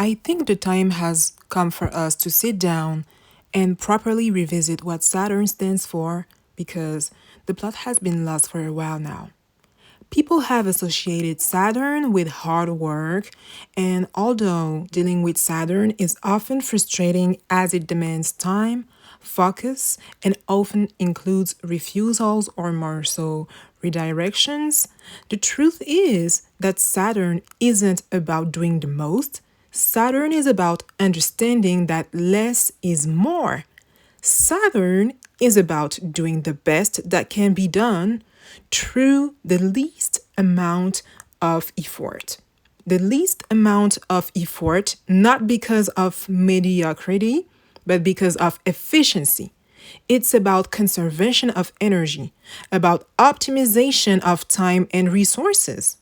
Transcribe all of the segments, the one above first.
I think the time has come for us to sit down and properly revisit what Saturn stands for because the plot has been lost for a while now. People have associated Saturn with hard work, and although dealing with Saturn is often frustrating as it demands time, focus, and often includes refusals or more so redirections, the truth is that Saturn isn't about doing the most. Saturn is about understanding that less is more. Saturn is about doing the best that can be done through the least amount of effort. The least amount of effort, not because of mediocrity, but because of efficiency. It's about conservation of energy, about optimization of time and resources.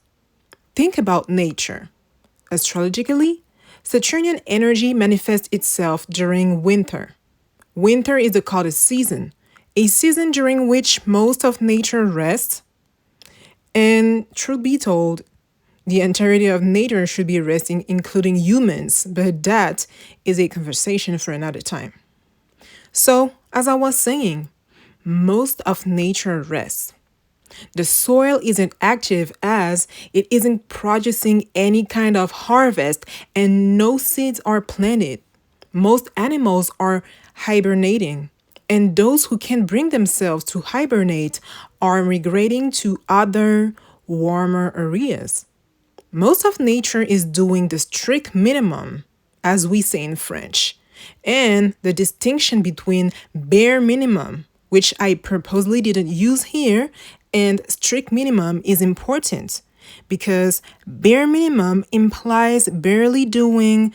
Think about nature. Astrologically, Saturnian energy manifests itself during winter. Winter is the coldest season, a season during which most of nature rests. And truth be told, the entirety of nature should be resting, including humans, but that is a conversation for another time. So, as I was saying, most of nature rests. The soil isn't active as it isn't producing any kind of harvest and no seeds are planted. Most animals are hibernating, and those who can bring themselves to hibernate are migrating to other warmer areas. Most of nature is doing the strict minimum, as we say in French, and the distinction between bare minimum, which I purposely didn't use here, and strict minimum is important because bare minimum implies barely doing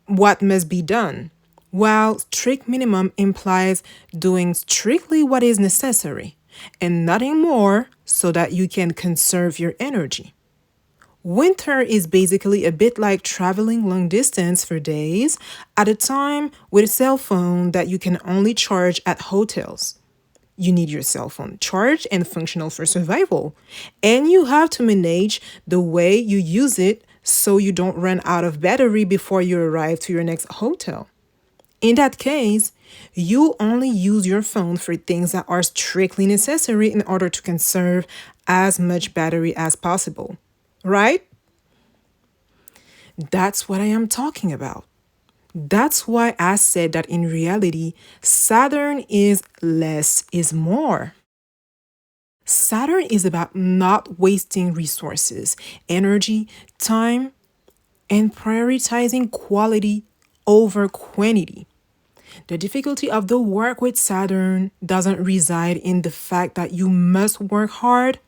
what must be done, while strict minimum implies doing strictly what is necessary and nothing more so that you can conserve your energy. Winter is basically a bit like traveling long distance for days at a time with a cell phone that you can only charge at hotels. You need your cell phone charged and functional for survival, and you have to manage the way you use it so you don't run out of battery before you arrive to your next hotel. In that case, you only use your phone for things that are strictly necessary in order to conserve as much battery as possible. Right? That's what I am talking about. That's why I said that in reality, Saturn is less is more. Saturn is about not wasting resources, energy, time, and prioritizing quality over quantity. The difficulty of the work with Saturn doesn't reside in the fact that you must work hard.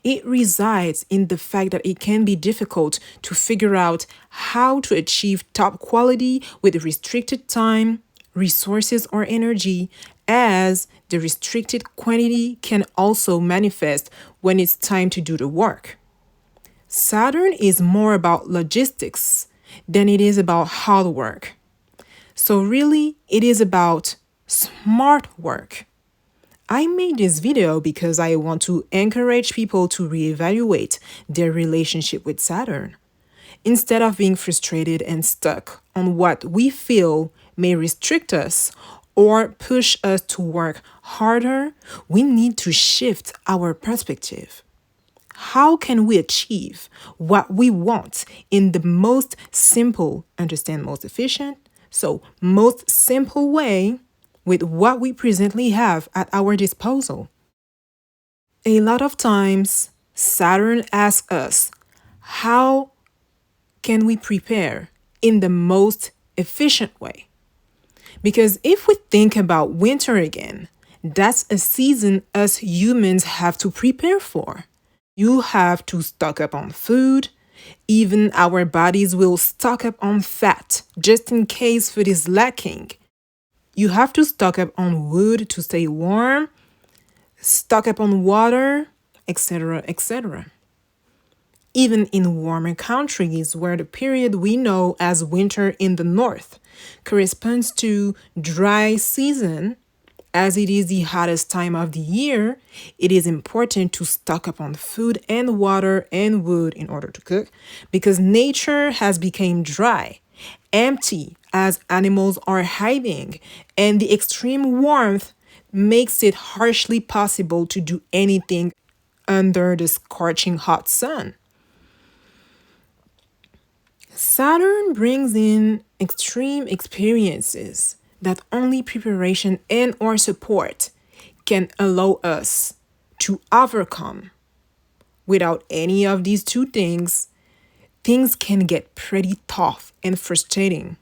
It resides in the fact that it can be difficult to figure out how to achieve top quality with restricted time, resources, or energy, as the restricted quantity can also manifest when it's time to do the work. Saturn is more about logistics than it is about hard work. So really, it is about smart work. I made this video because I want to encourage people to reevaluate their relationship with Saturn. Instead of being frustrated and stuck on what we feel may restrict us or push us to work harder, we need to shift our perspective. How can we achieve what we want in the most simple, understand most efficient, so most simple way with what we presently have at our disposal? A lot of times, Saturn asks us, how can we prepare in the most efficient way? Because if we think about winter again, that's a season us humans have to prepare for. You have to stock up on food. Even our bodies will stock up on fat just in case food is lacking. You have to stock up on wood to stay warm, stock up on water, etc., etc. Even in warmer countries where the period we know as winter in the north corresponds to dry season, as it is the hottest time of the year, it is important to stock up on food and water and wood in order to cook because nature has become dry empty as animals are hiding, and the extreme warmth makes it harshly possible to do anything under the scorching hot sun. Saturn brings in extreme experiences that only preparation and or support can allow us to overcome. Without any of these two things can get pretty tough and frustrating.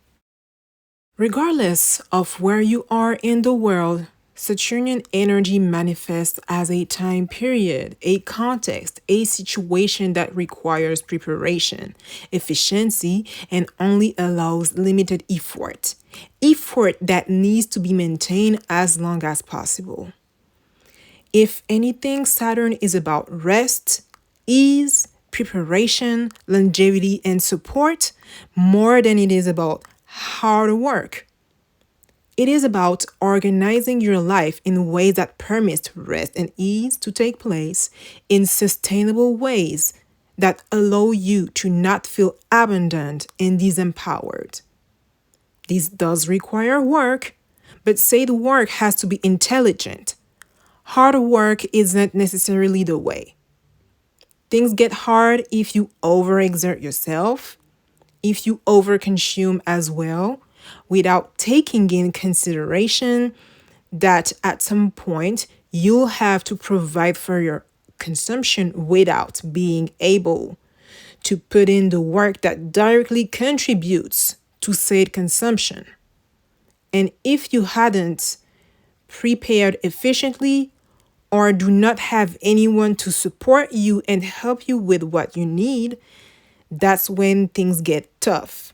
Regardless of where you are in the world, Saturnian energy manifests as a time period, a context, a situation that requires preparation, efficiency, and only allows limited effort. Effort that needs to be maintained as long as possible. If anything, Saturn is about rest, ease, preparation, longevity, and support more than it is about hard work. It is about organizing your life in ways that permit rest and ease to take place in sustainable ways that allow you to not feel abandoned and disempowered. This does require work, but said work has to be intelligent. Hard work isn't necessarily the way. Things get hard if you overexert yourself, if you overconsume as well, without taking in consideration that at some point you'll have to provide for your consumption without being able to put in the work that directly contributes to said consumption. And if you hadn't prepared efficiently, or do not have anyone to support you and help you with what you need, that's when things get tough.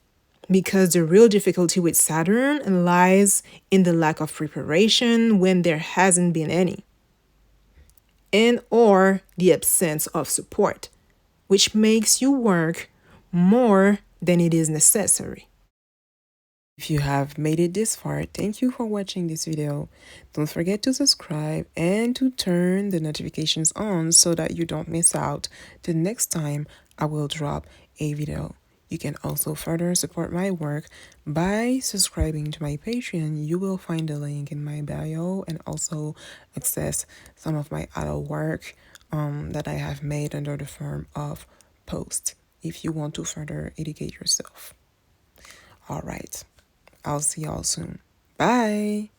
Because the real difficulty with Saturn lies in the lack of preparation when there hasn't been any, and or the absence of support, which makes you work more than it is necessary. If you have made it this far, thank you for watching this video. Don't forget to subscribe and to turn the notifications on so that you don't miss out the next time I will drop a video. You can also further support my work by subscribing to my Patreon. You will find the link in my bio and also access some of my other work that I have made under the form of posts if you want to further educate yourself. All right. I'll see y'all soon. Bye.